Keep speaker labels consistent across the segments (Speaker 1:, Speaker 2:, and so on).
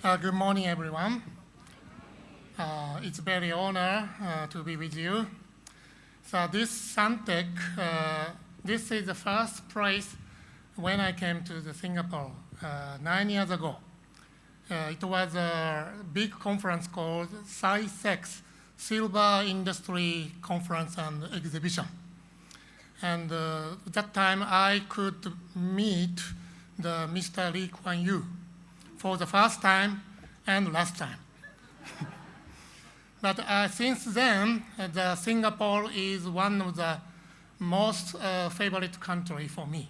Speaker 1: Good morning, everyone. It's a very honor to be with you. So this Suntec, this is the first place when I came to the Singapore 9 years ago. It was a big conference called SciSex, Silver Industry Conference and Exhibition. And that time I could meet the Mr. Lee Kuan Yew for the first time and last time. But since then, Singapore is one of the most favorite country for me.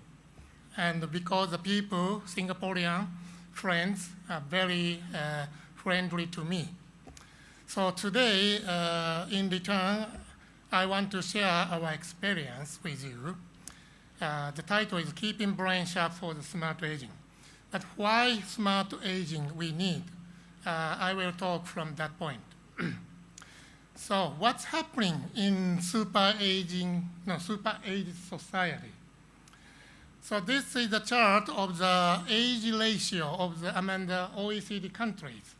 Speaker 1: And because the people, Singaporean friends, are very friendly to me. So today, in return, I want to share our experience with you. The title is Keeping Brain Sharp for the Smart Aging. But why smart aging we need? I will talk from that point. So what's happening in super aged society? So this is the chart of the age ratio among the OECD countries.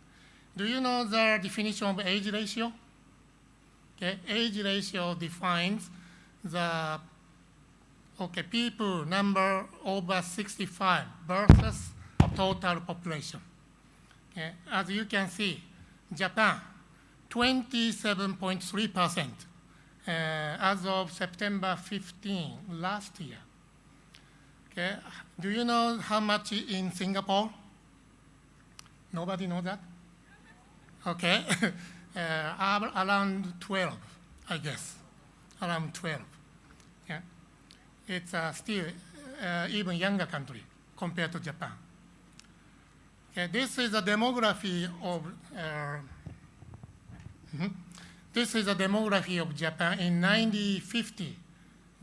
Speaker 1: Do you know the definition of age ratio? Okay, age ratio defines the people number over 65 versus total population. Okay. As you can see, Japan, 27.3% as of September 15 last year. Okay. Do you know how much in Singapore? Nobody know that? Okay. Around 12, I guess. Around 12. Yeah. It's still even younger country compared to Japan. Okay, this is the demography of Japan in 1950,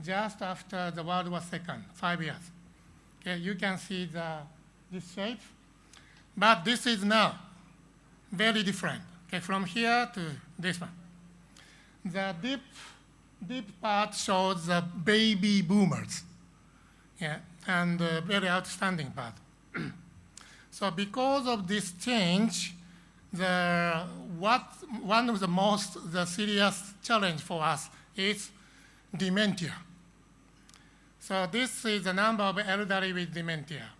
Speaker 1: just after the World War II, 5 years. Okay, you can see this shape, but this is now very different. Okay, from here to this one. The deep part shows the baby boomers, yeah, and the very outstanding part. So because of this change, one of the most serious challenge for us is dementia. So this is the number of elderly with dementia.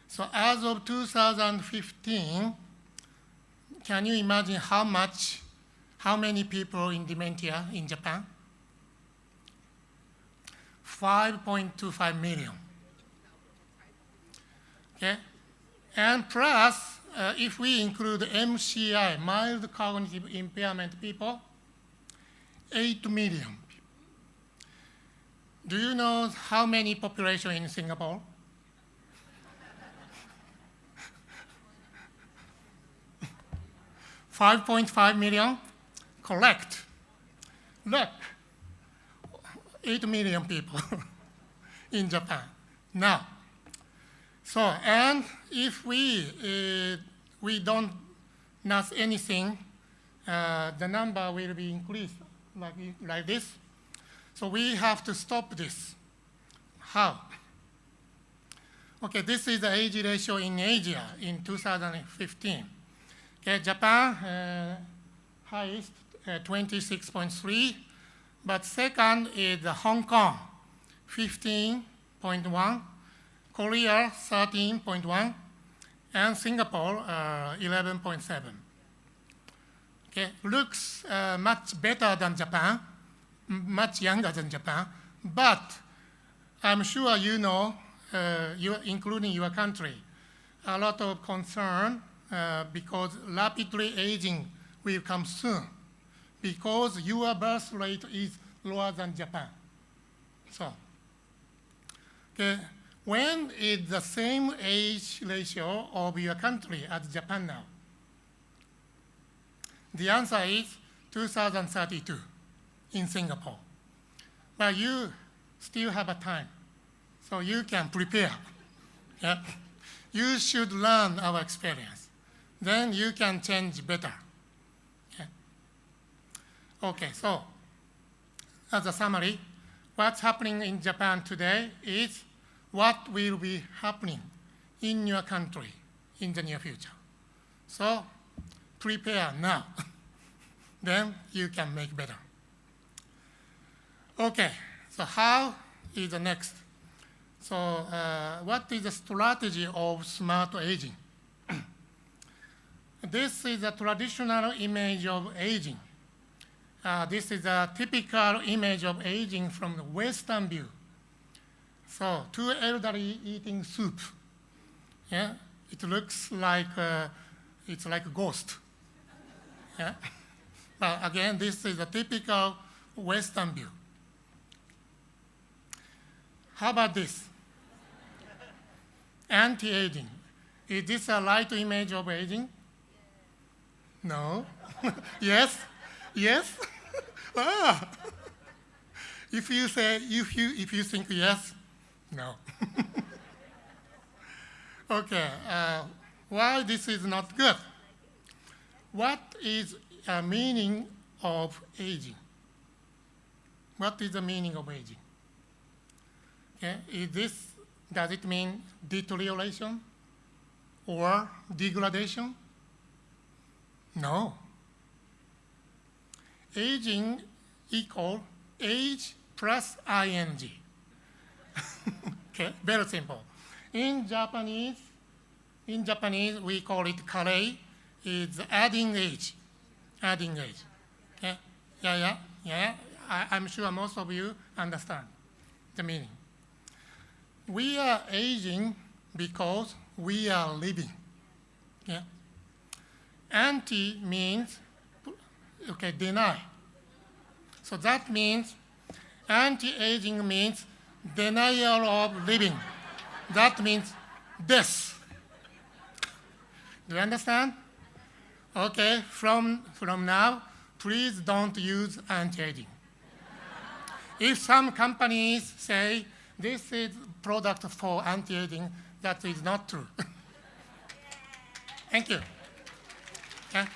Speaker 1: So as of 2015, can you imagine how many people in dementia in Japan? 5.25 million. Okay? And plus, if we include MCI, mild cognitive impairment people, 8 million. Do you know how many population in Singapore? $5.5 million? Correct. Look, 8 million people in Japan. Now, so, and if we don't nurse anything, the number will be increased like this. So we have to stop this. How? Okay, this is the age ratio in Asia in 2015. Okay, Japan, highest, 26.3, but second is Hong Kong, 15.1. Korea, 13.1, and Singapore, 11.7. Okay, looks much better than Japan, much younger than Japan, but I'm sure you know, including your country, a lot of concern because rapidly aging will come soon because your birth rate is lower than Japan. So, okay. When is the same age ratio of your country as Japan now? The answer is 2032 in Singapore. But you still have a time, so you can prepare. Yeah? You should learn our experience. Then you can change better. Yeah? Okay, so as a summary, what's happening in Japan today is what will be happening in your country in the near future. So prepare now. Then you can make better. Okay, so how is the next? So what is the strategy of smart aging? This is a traditional image of aging. This is a typical image of aging from the Western view. So two elderly eating soup. Yeah, it looks like it's like a ghost. Yeah, but again, this is a typical Western view. How about this? Anti-aging. Is this a right image of aging? No. Yes? Yes? Ah. If you think yes, no. Okay. Why this is not good? What is a meaning of aging? What is the meaning of aging? Okay. Does it mean deterioration or degradation? No. Aging equal age plus ing. Okay, very simple. In Japanese, we call it karei. It's adding age. Adding age. Okay? Yeah. I'm sure most of you understand the meaning. We are aging because we are living. Yeah. Anti means, okay, deny. So that means anti-aging means denial of living. That means death. Do you understand? Okay, from now, please don't use anti-aging. If some companies say this is product for anti-aging, that is not true. Thank you. Yeah.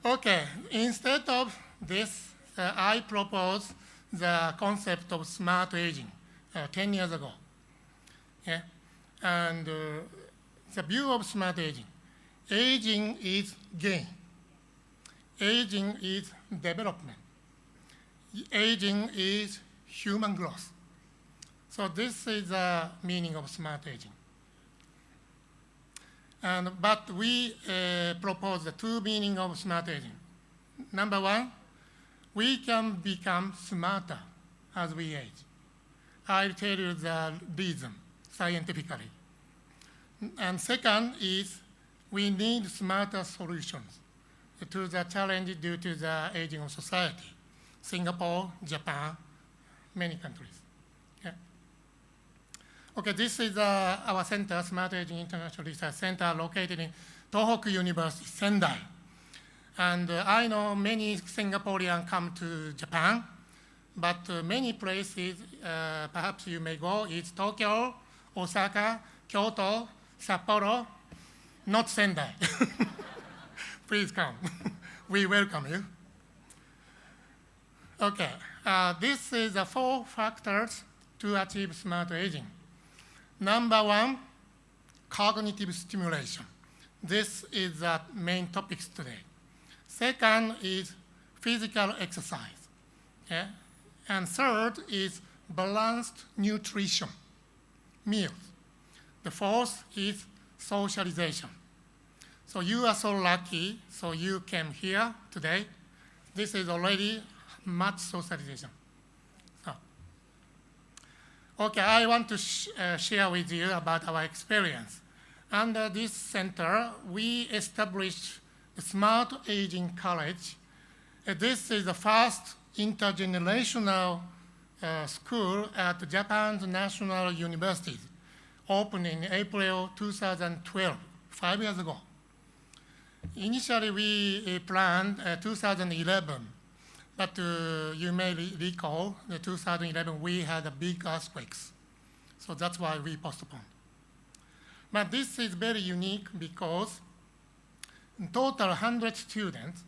Speaker 1: Okay, instead of this, I propose the concept of smart aging 10 years ago. Yeah? And the view of smart aging. Aging is gain. Aging is development. Aging is human growth. So this is the meaning of smart aging. But we propose the two meanings of smart aging. Number one, we can become smarter as we age. I'll tell you the reason scientifically. And second is we need smarter solutions to the challenge due to the aging of society. Singapore, Japan, many countries. Yeah. Okay, this is our center, Smart Aging International Research Center, located in Tohoku University, Sendai. And I know many Singaporeans come to Japan, but many places perhaps you may go is Tokyo, Osaka, Kyoto, Sapporo, not Sendai. Please come. We welcome you. Okay, this is the 4 factors to achieve smart aging. Number one, cognitive stimulation. This is the main topics today. Second is physical exercise. Okay? And third is balanced nutrition, meals. The fourth is socialization. So you are so lucky, so you came here today. This is already much socialization. So, okay, I want to share with you about our experience. Under this center, we established the Smart Aging College. This is the first intergenerational school at Japan's National University, opened in April 2012, 5 years ago. Initially, we planned 2011, but you may recall in 2011 we had a big earthquakes, so that's why we postponed. But this is very unique because in total 100 students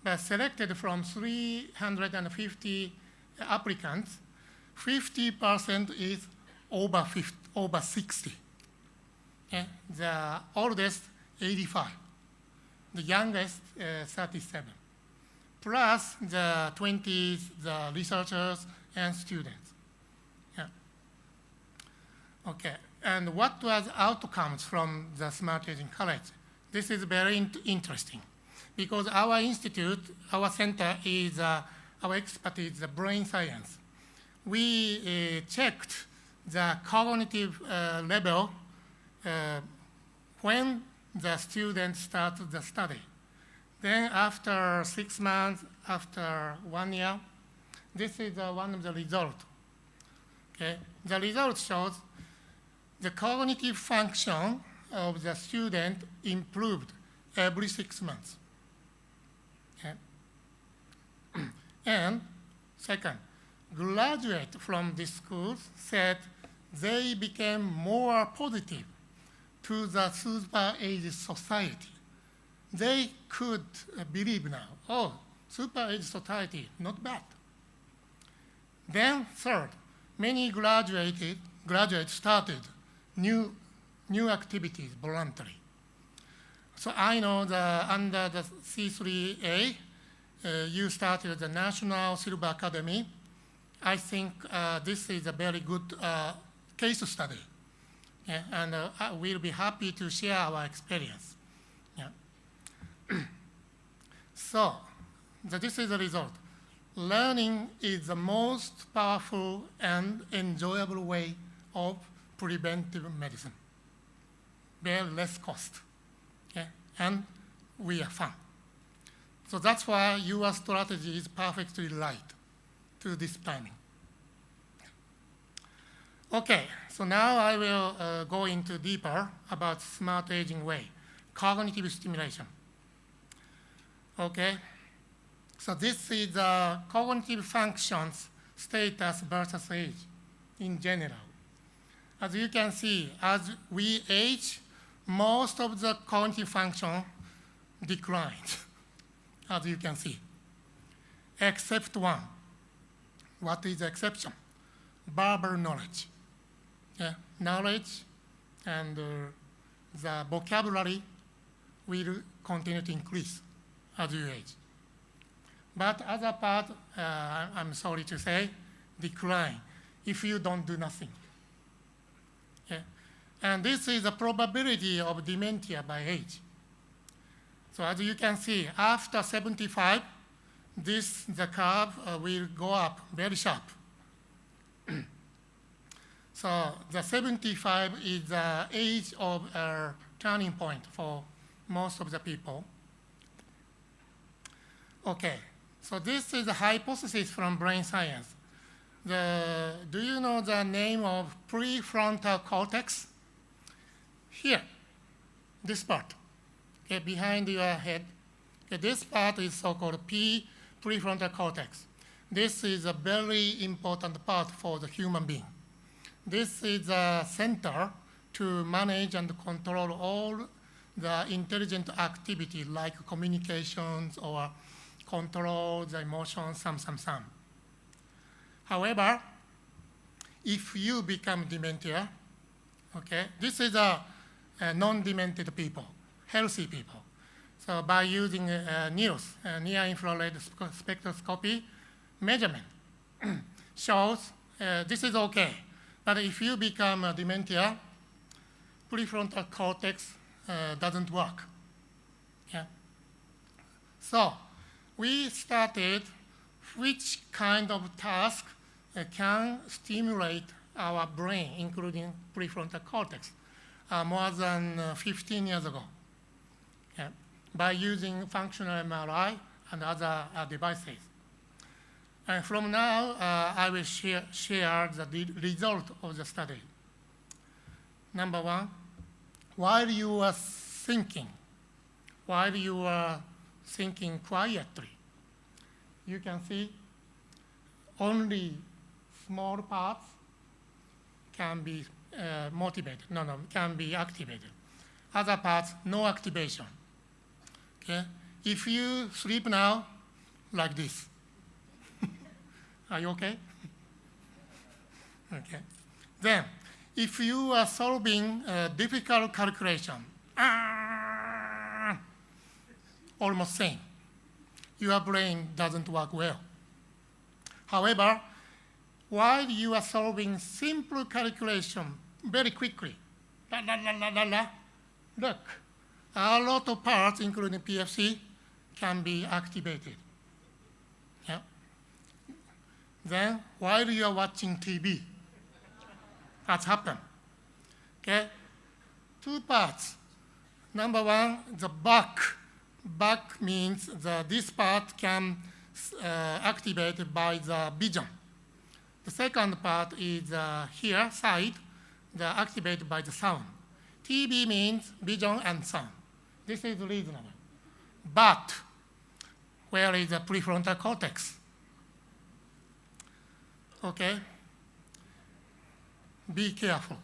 Speaker 1: were selected from 350 applicants. 50% is over 60. The oldest, 85. The youngest, 37. Plus the 20s, the researchers and students. Yeah. Okay, and what was outcomes from the Smart Aging College? This is very interesting because our institute, our center is, our expertise, the brain science. We checked the cognitive level when the student started the study. Then after 6 months, after 1 year, this is one of the results. Okay? The result shows the cognitive function of the student improved every 6 months. Okay? And second, graduates from these schools said they became more positive to the super-aged society. They could believe now, oh, super-aged society, not bad. Then third, many graduates started new activities voluntarily. So I know that under the C3A, you started the National Silver Academy. I think this is a very good case study. Yeah, and we'll be happy to share our experience. Yeah. So this is the result. Learning is the most powerful and enjoyable way of preventive medicine. Very less cost, okay? And we are fun. So that's why your strategy is perfectly right to this timing. Okay, so now I will go into deeper about smart aging way, cognitive stimulation. Okay, so this is the cognitive functions status versus age in general. As you can see, as we age, most of the cognitive function declines, as you can see, except one. What is the exception? Verbal knowledge. Yeah, knowledge and the vocabulary will continue to increase as you age. But other part, I'm sorry to say, decline if you don't do nothing. Yeah. And this is the probability of dementia by age. So as you can see, after 75, the curve will go up very sharp. So the 75 is the age of a turning point for most of the people. Okay, so this is a hypothesis from brain science. Do you know the name of prefrontal cortex? Here, this part, okay, behind your head. Okay, this part is so-called prefrontal cortex. This is a very important part for the human being. This is a center to manage and control all the intelligent activity like communications or control the emotions, some. However, if you become dementia, okay, this is a non-demented people, healthy people. So by using NIRS, near-infrared spectroscopy measurement, shows this is okay. But if you become dementia, prefrontal cortex doesn't work. Yeah. So we started which kind of task can stimulate our brain, including prefrontal cortex, more than 15 years ago, yeah, by using functional MRI and other devices. And from now, I will share the result of the study. Number one, while you are thinking quietly, you can see only small parts can be can be activated. Other parts, no activation. Okay? If you sleep now, like this. Are you okay? Okay. Then, if you are solving a difficult calculation, almost same. Your brain doesn't work well. However, while you are solving simple calculation very quickly, look, a lot of parts, including PFC, can be activated. Yeah. Then, while you are watching TV, that's happened. Okay? Two parts. Number one, the back. Back means this part can activated by the vision. The second part is here, side, activated by the sound. TV means vision and sound. This is reasonable. But where is the prefrontal cortex? Okay? Be careful.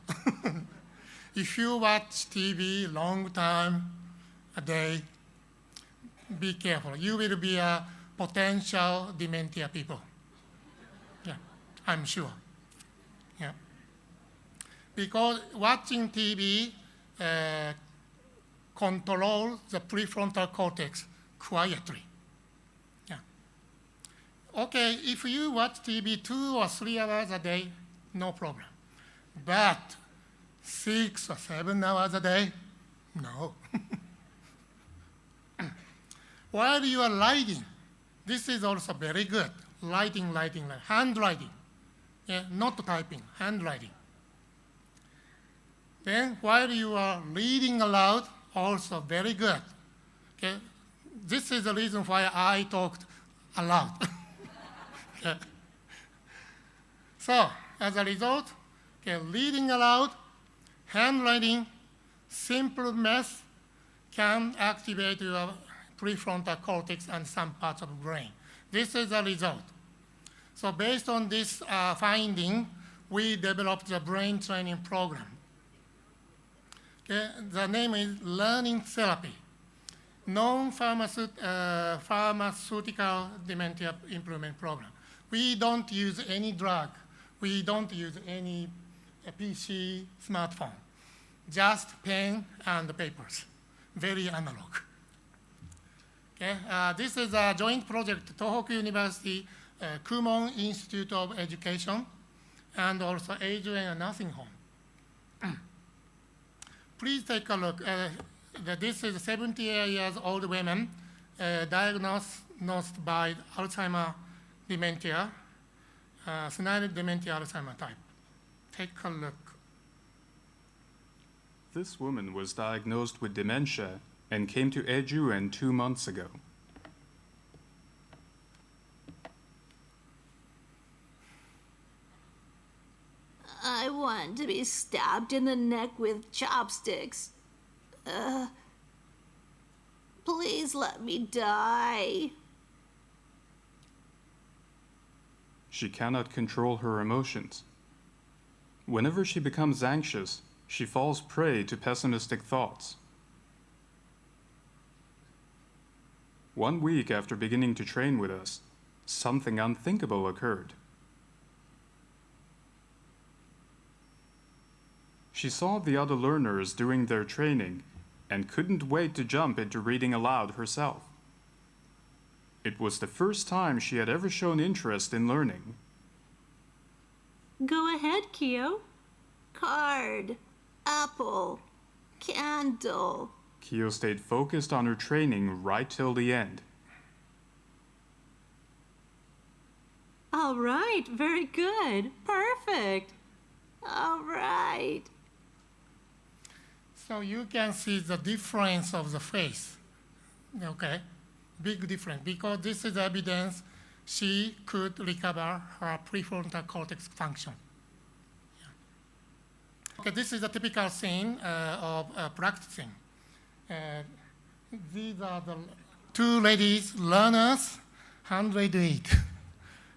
Speaker 1: If you watch TV long time a day, be careful. You will be a potential dementia people. Yeah, I'm sure. Yeah. Because watching TV controls the prefrontal cortex quietly. Yeah. Okay, if you watch TV 2 or 3 hours a day, no problem. But 6 or 7 hours a day, no. While you are writing, this is also very good. Writing, handwriting. Yeah, not typing, handwriting. Then while you are reading aloud, also very good. Okay? This is the reason why I talked aloud. Okay. So, as a result, okay, reading aloud, handwriting, simple math can activate your prefrontal cortex and some parts of the brain. This is the result. So based on this finding, we developed the brain training program. Okay, the name is Learning Therapy, non-pharmaceutical dementia improvement program. We don't use any drug. We don't use any PC, smartphone, just pen and papers, very analog. Okay, this is a joint project, Tohoku University, Kumon Institute of Education, and also Adrian Nursing Home. Please take a look. This is 70-year-old women diagnosed by Alzheimer's dementia, senile dementia Alzheimer type. Take a look.
Speaker 2: This woman was diagnosed with dementia and came to Ejuan 2 months ago.
Speaker 3: I want to be stabbed in the neck with chopsticks. Please let me die.
Speaker 2: She cannot control her emotions. Whenever she becomes anxious, she falls prey to pessimistic thoughts. 1 week after beginning to train with us, something unthinkable occurred. She saw the other learners doing their training and couldn't wait to jump into reading aloud herself. It was the first time she had ever shown interest in learning.
Speaker 3: Go ahead, Kyo. Card, apple, candle.
Speaker 2: Kyo stayed focused on her training right till the end.
Speaker 3: All right, very good. Perfect. All right.
Speaker 1: So you can see the difference of the face. Okay, big difference, because this is evidence she could recover her prefrontal cortex function. Yeah. Okay, this is a typical scene of practicing. These are the 2 ladies, learners, 108.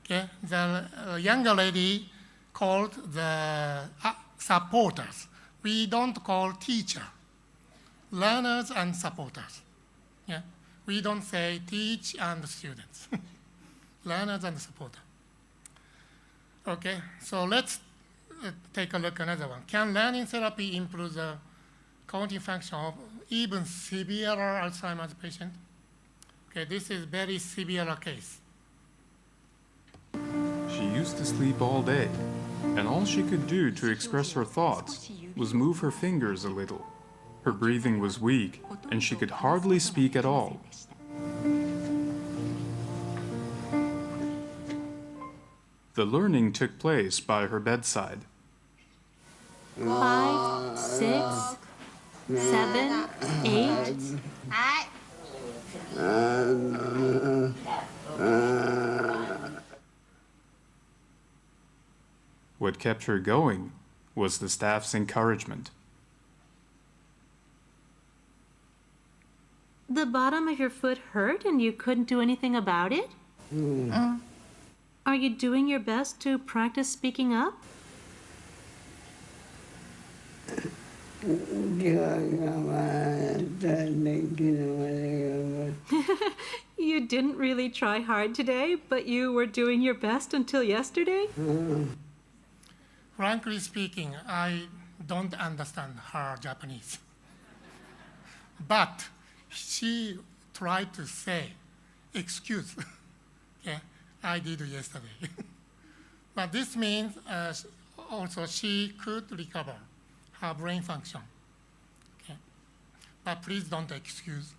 Speaker 1: Okay, the younger lady called the supporters. We don't call teacher, learners and supporters. Yeah, we don't say teach and students, learners and supporter. Okay, so let's take a look at another one. Can learning therapy improve the cognitive function of even severe Alzheimer's patient? Okay, this is very severe case.
Speaker 2: She used to sleep all day, and all she could do to express her thoughts was move her fingers a little. Her breathing was weak, and she could hardly speak at all. The learning took place by her bedside.
Speaker 3: 5, 6, 7, 8.
Speaker 2: What kept her going was the staff's encouragement.
Speaker 3: The bottom of your foot hurt and you couldn't do anything about it? Are you doing your best to practice speaking up? You didn't really try hard today, but you were doing your best until yesterday?
Speaker 1: Frankly speaking, I don't understand her Japanese. But she tried to say, excuse, okay, I did yesterday. But this means also she could recover her brain function. Okay. But please don't excuse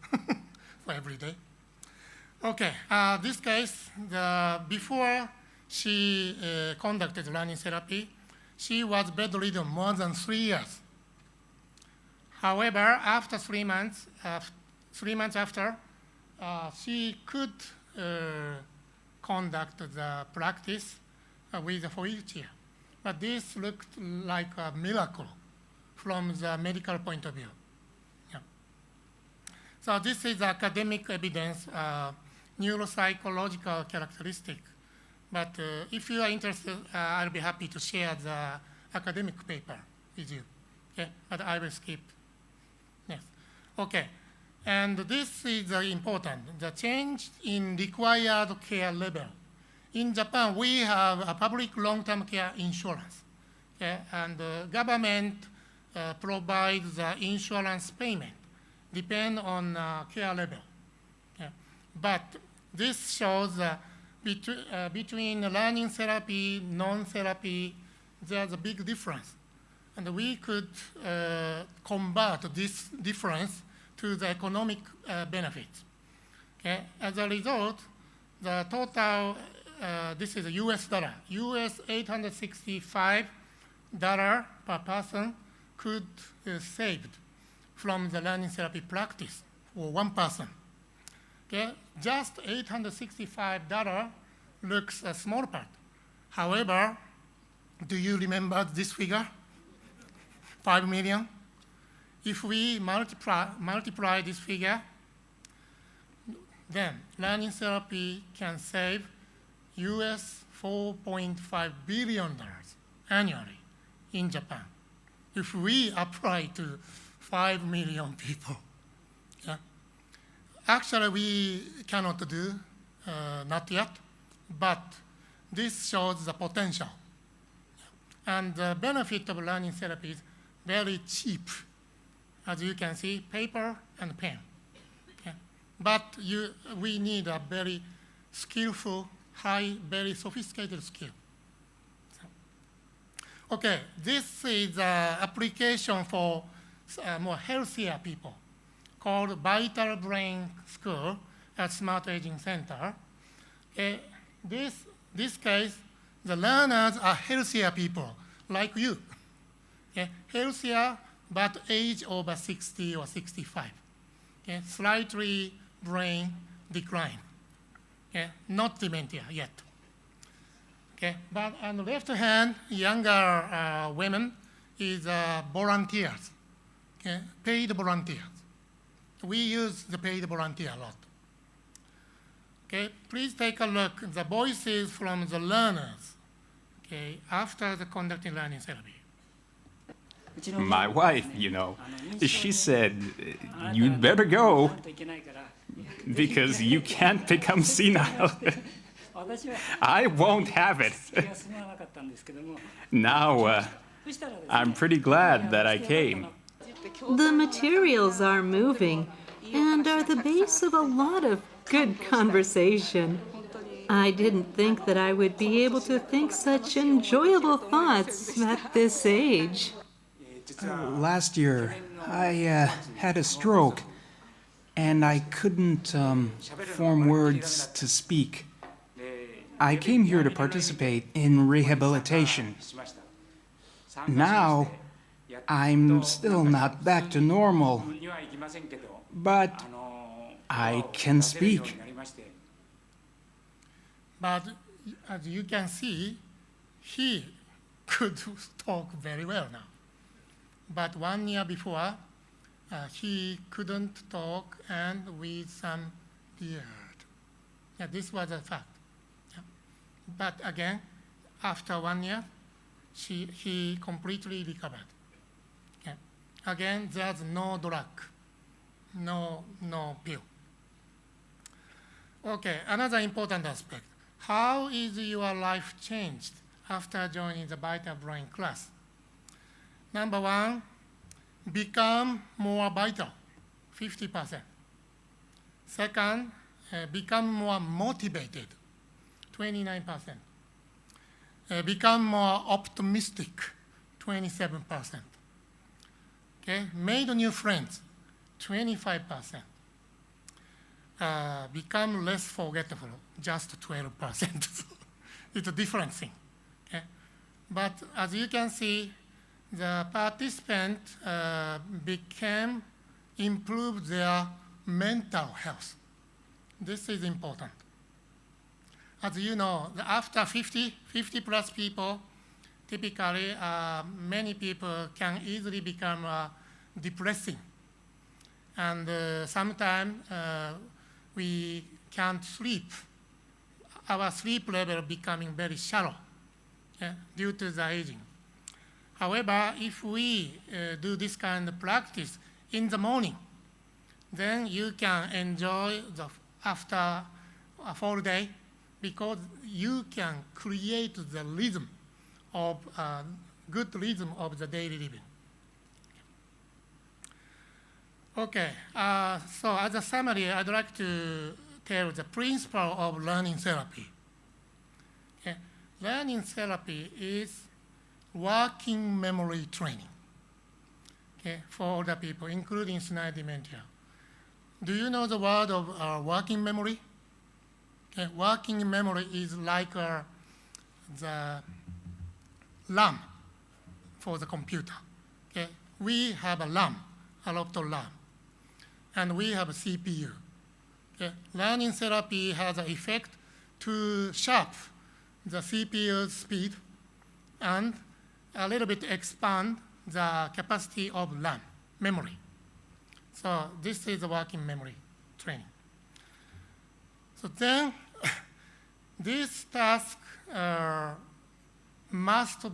Speaker 1: for every day. Okay, this case, before she conducted learning therapy, she was bedridden more than 3 years. However, after 3 months, 3 months after, she could conduct the practice with a wheelchair. But this looked like a miracle from the medical point of view. Yeah. So this is academic evidence, neuropsychological characteristic. But if you are interested, I'll be happy to share the academic paper with you. Okay, but I will skip. Yes. Okay, and this is important, the change in required care level. In Japan, we have a public long-term care insurance. Okay, and the government provides the insurance payment, depend on care level. Okay. But this shows between learning therapy, non-therapy, there's a big difference. And we could convert this difference to the economic benefits. Okay? As a result, the total, this is a US dollar, US $865 per person could saved from the learning therapy practice for one person. Okay? Just $865 looks a small part. However, do you remember this figure? 5 million? If we multiply this figure, then learning therapy can save US $4.5 billion annually in Japan. If we apply to 5 million people. Yeah. Actually, we cannot do, not yet, but this shows the potential. And the benefit of learning therapy is very cheap. As you can see, paper and pen. Okay? But we need a very skillful, very sophisticated skill. So, okay, this is an application for more healthier people called Vital Brain School at Smart Aging Center. This case, the learners are healthier people, like you. Okay? Healthier, but age over 60 or 65. Okay? Slightly brain decline. Okay? Not dementia yet. Okay? But on the left hand, younger women is volunteers, okay? Paid volunteers. We use the paid volunteer a lot. Okay, please take a look at the voices from the learners, okay, after the conducting learning therapy.
Speaker 2: My wife, she said, you'd better go because you can't become senile. I won't have it. Now, I'm pretty glad that I came.
Speaker 3: The materials are moving and are the base of a lot of good conversation. I didn't think that I would be able to think such enjoyable thoughts at this age.
Speaker 4: Last year, I had a stroke, and I couldn't form words to speak. I came here to participate in rehabilitation. Now, I'm still not back to normal, but I can speak.
Speaker 1: But as you can see, he could talk very well now. But 1 year before, he couldn't talk and with some beard. Yeah, this was a fact. Yeah. But again, after 1 year, he completely recovered. Yeah. Again, there's no drug, no pill. Okay, another important aspect. How is your life changed after joining the Vital Brain class? Number one, become more vital, 50%. Second, become more motivated, 29%. Become more optimistic, 27%. Okay, made new friends, 25%. Become less forgetful, just 12%. It's a different thing. Okay? But as you can see, the participant improved their mental health. This is important. As you know, after 50 plus people, typically many people can easily become depressing. And sometimes we can't sleep. Our sleep level becoming very shallow due to the aging. However, if we do this kind of practice in the morning, then you can enjoy after a full day because you can create the rhythm of good rhythm of the daily living. Okay, so as a summary, I'd like to tell the principle of learning therapy. Okay. Learning therapy is working memory training for all the people, including senile dementia. Do you know the word of working memory? Working memory is like the RAM for the computer. We have a RAM, a lot of RAM, and we have a CPU. Learning therapy has an effect to sharpen the CPU's speed and a little bit expand the capacity of RAM, memory. So this is the working memory training. So then, this task must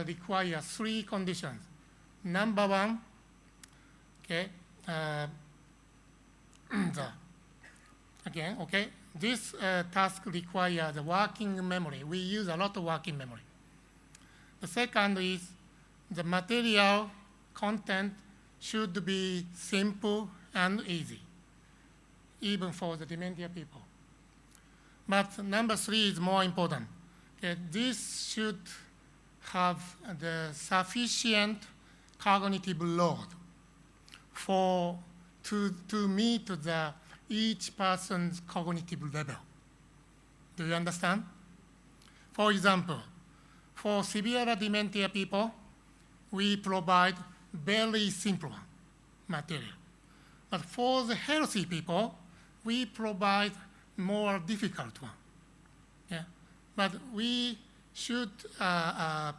Speaker 1: require 3 conditions. Number one, this task requires the working memory. We use a lot of working memory. The second is the material content should be simple and easy, even for the dementia people. But number 3 is more important. This should have the sufficient cognitive load to meet each person's cognitive level. Do you understand? For example, for severe dementia people, we provide very simple material. But for the healthy people, we provide more difficult one. But we should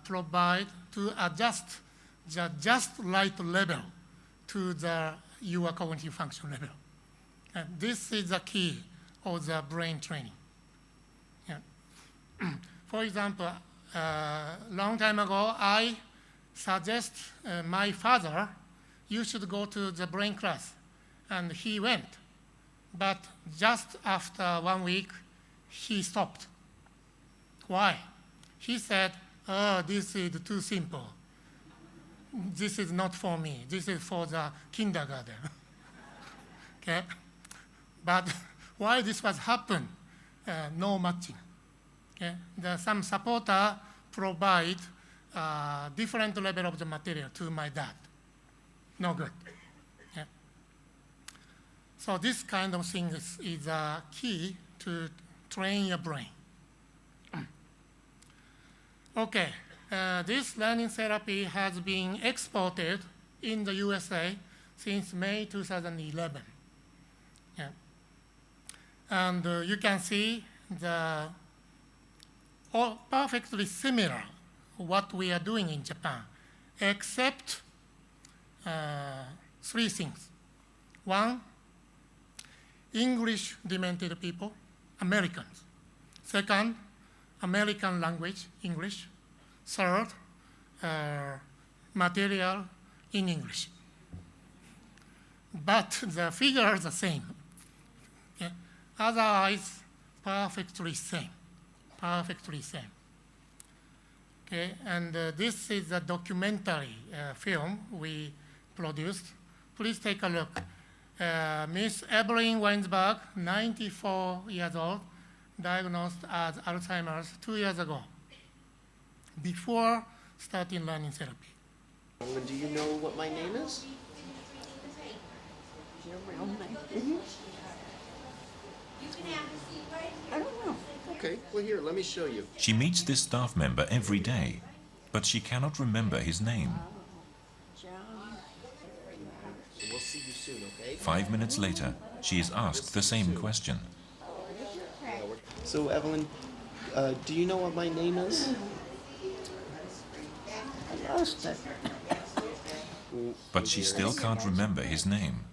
Speaker 1: provide to adjust the just right level to your cognitive function level. And this is the key of the brain training. For example, long time ago, I suggest my father, you should go to the brain class, and he went. but just after 1 week, he stopped. Why? He said, oh, this is too simple. This is not for me. This is for the kindergarten. Okay? But why this was happened? No matching. Okay? Some supporter provide different level of the material to my dad. No good. Okay? So this kind of thing is a key to train your brain. Okay, this learning therapy has been exported in the USA since May 2011. Yeah. And you can see the perfectly similar what we are doing in Japan, except 3 things. One, English demented people, Americans. Second, American language, English. Third, material in English. But the figure are the same. Okay? Otherwise, perfectly same. Perfectly same. Okay? And this is a documentary film we produced. Please take a look. Miss Evelyn Weinsberg, 94 years old, diagnosed as Alzheimer's 2 years ago, before starting learning therapy.
Speaker 5: Do you know what my name is?
Speaker 6: Your real name? I don't know.
Speaker 5: Okay, well here, let me show you.
Speaker 7: She meets this staff member every day, but she cannot remember his name.
Speaker 6: John.
Speaker 5: So we'll see you soon, okay?
Speaker 7: 5 minutes later, she is asked the same question.
Speaker 5: So Evelyn, do you know what my name is?
Speaker 6: I lost it.
Speaker 7: But she still can't remember his name.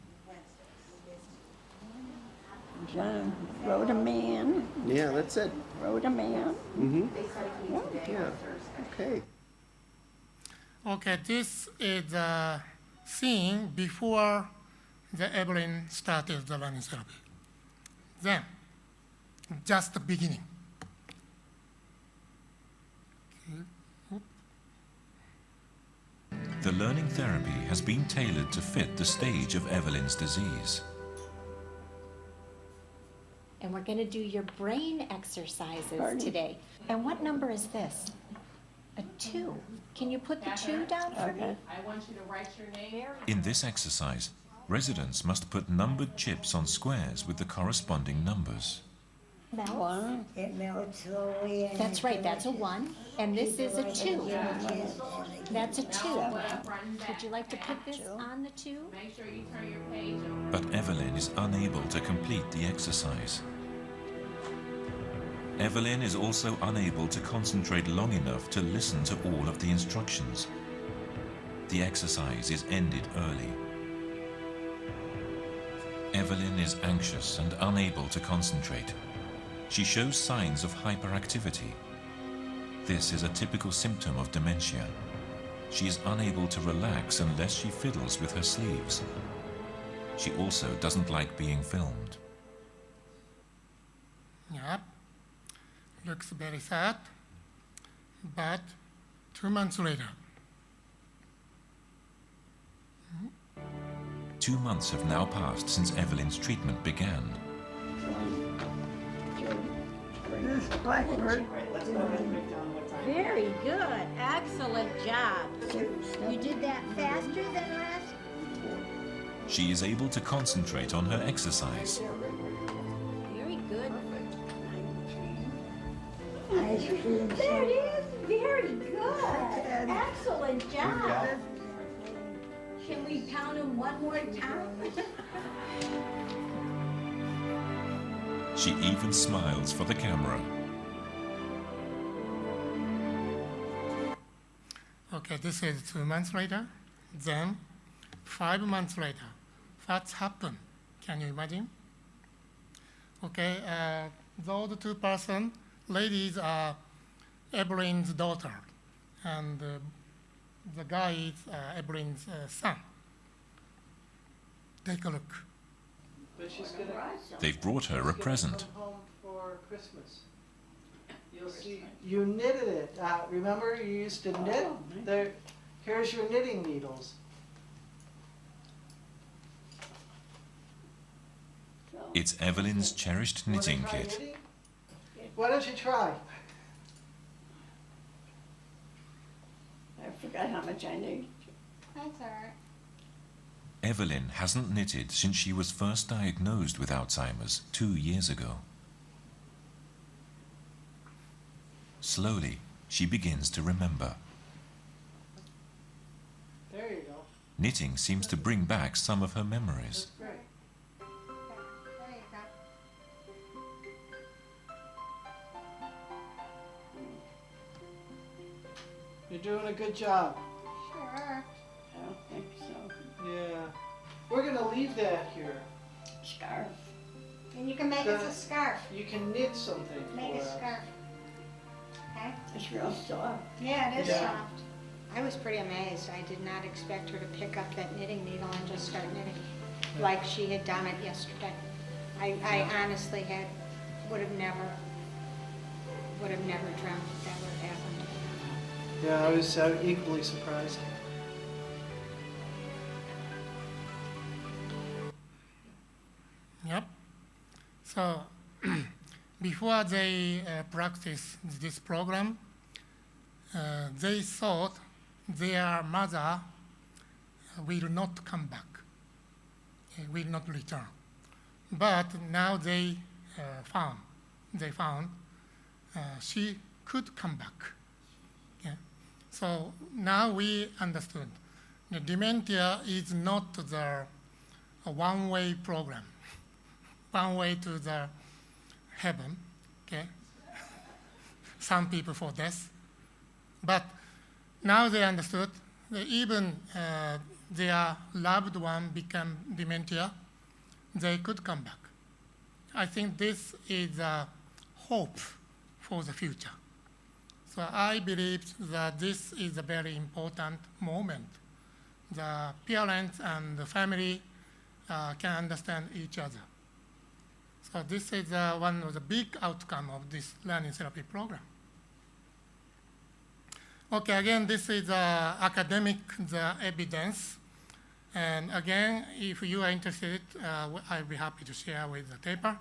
Speaker 6: John wrote a man.
Speaker 5: Yeah, that's it.
Speaker 6: Wrote a man.
Speaker 5: Mm-hmm.
Speaker 6: Yeah.
Speaker 5: Yeah. Okay.
Speaker 1: Okay, this is the scene before the Evelyn started the learning therapy. Then, just the beginning.
Speaker 7: The learning therapy has been tailored to fit the stage of Evelyn's disease.
Speaker 8: And we're going to do your brain exercises
Speaker 6: Pardon?
Speaker 8: today. And what number is this? A 2. Can you put the 2 down for me?
Speaker 9: I want you to write your name.
Speaker 7: In this exercise, residents must put numbered chips on squares with the corresponding numbers.
Speaker 6: One.
Speaker 10: It melts slowly. And
Speaker 8: That's right, that's a 1. And this is a 2. That's a 2. Would you like to put this on the 2?
Speaker 9: Make sure you turn your page over.
Speaker 7: But Evelyn is unable to complete the exercise. Evelyn is also unable to concentrate long enough to listen to all of the instructions. The exercise is ended early. Evelyn is anxious and unable to concentrate. She shows signs of hyperactivity. This is a typical symptom of dementia. She is unable to relax unless she fiddles with her sleeves. She also doesn't like being filmed.
Speaker 1: Yep. Looks very sad. But 2 months later,
Speaker 7: 2 months have now passed since Evelyn's treatment began.
Speaker 6: This blackbird.
Speaker 10: Very good. Excellent job. You did that faster than last?
Speaker 7: She is able to concentrate on her exercise.
Speaker 10: Very good.
Speaker 6: Ice cream.
Speaker 10: There it is. Very good. Excellent job. Can we count them one more time?
Speaker 7: She even smiles for the camera.
Speaker 1: okay, this is 2 months later. Then 5 months later, what's happened? Can you imagine? Okay, those 2 persons, ladies are Evelyn's daughter, and the guy is Evelyn's son. Take a look.
Speaker 11: But she's gonna
Speaker 7: They've brought her a present.
Speaker 11: come home for Christmas. You'll see. You knitted it. Remember, you used to knit. There. Here's your knitting needles.
Speaker 7: It's Evelyn's cherished knitting
Speaker 11: Wanna try
Speaker 7: kit.
Speaker 11: knitting? Why don't you try?
Speaker 6: I forgot how much I need.
Speaker 8: That's all right.
Speaker 7: Evelyn hasn't knitted since she was first diagnosed with Alzheimer's 2 years ago. Slowly, she begins to remember.
Speaker 11: There you go.
Speaker 7: Knitting seems to bring back some of her memories.
Speaker 11: That's great.
Speaker 8: There you go.
Speaker 11: You're doing a good job.
Speaker 8: Sure.
Speaker 6: I don't think so.
Speaker 11: Yeah. We're gonna leave that here.
Speaker 6: Scarf.
Speaker 8: And you can make us a scarf.
Speaker 11: You can knit something
Speaker 8: Make
Speaker 11: for
Speaker 8: a
Speaker 11: us.
Speaker 8: scarf. Okay?
Speaker 6: It's real soft.
Speaker 8: Yeah, it is
Speaker 11: Yeah.
Speaker 8: soft. I was pretty amazed. I did not expect her to pick up that knitting needle and just start knitting, like she had done it yesterday. I honestly would have never dreamt that would happen.
Speaker 11: Yeah, I was equally surprised.
Speaker 1: Yep. So before they practice this program, they thought their mother will not come back, will not return. But now they found she could come back. Yeah. So now we understood the dementia is not the one-way program, one way to the heaven. Okay. Some people for death, but now they understood that even their loved one become dementia, they could come back. I think this is a hope for the future. So I believe that this is a very important moment. The parents and the family can understand each other. So this is one of the big outcome of this learning therapy program. Okay, again, this is academic evidence. And again, if you are interested, I'll be happy to share with the paper.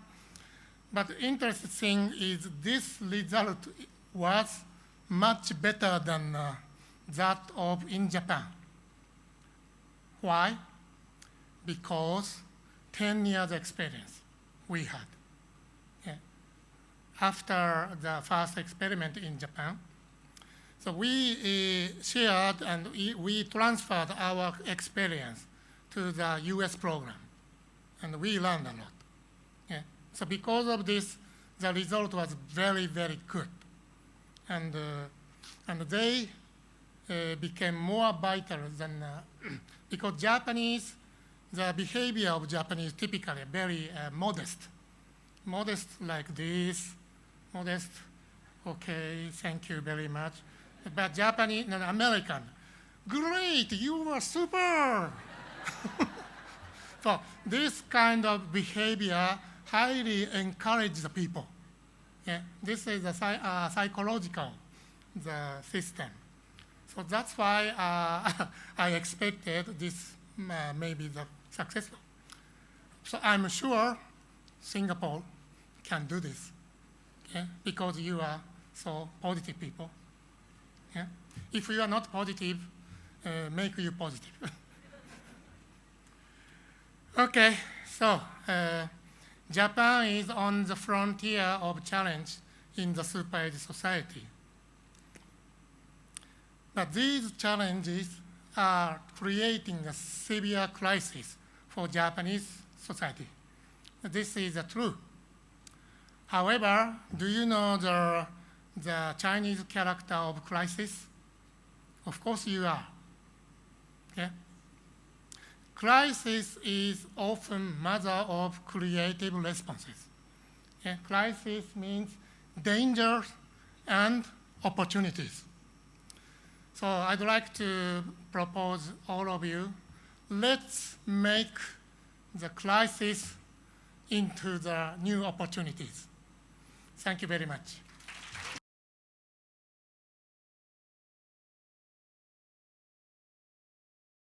Speaker 1: But interesting thing is this result was much better than that of in Japan. Why? Because 10 years experience we had. Okay. After the first experiment in Japan, so we shared and we transferred our experience to the US program, and we learned a lot. Yeah. So because of this, the result was very, very good. And they became more vital than, because Japanese, the behavior of Japanese typically very modest. Modest like this, modest, okay, thank you very much. But Japanese, no, American, great, you were super. So this kind of behavior highly encourages the people. Yeah, this is a psychological system. So that's why I expected this may be the successful. So I'm sure Singapore can do this, okay? Because you are so positive people. Yeah? If you are not positive, make you positive. Okay, so Japan is on the frontier of challenge in the super-age society. But these challenges are creating a severe crisis for Japanese society. This is true. However, do you know the Chinese character of crisis? Of course you are. Okay? Crisis is often mother of creative responses. Okay? Crisis means danger and opportunities. So I'd like to propose all of you, let's make the crisis into the new opportunities. Thank you very much.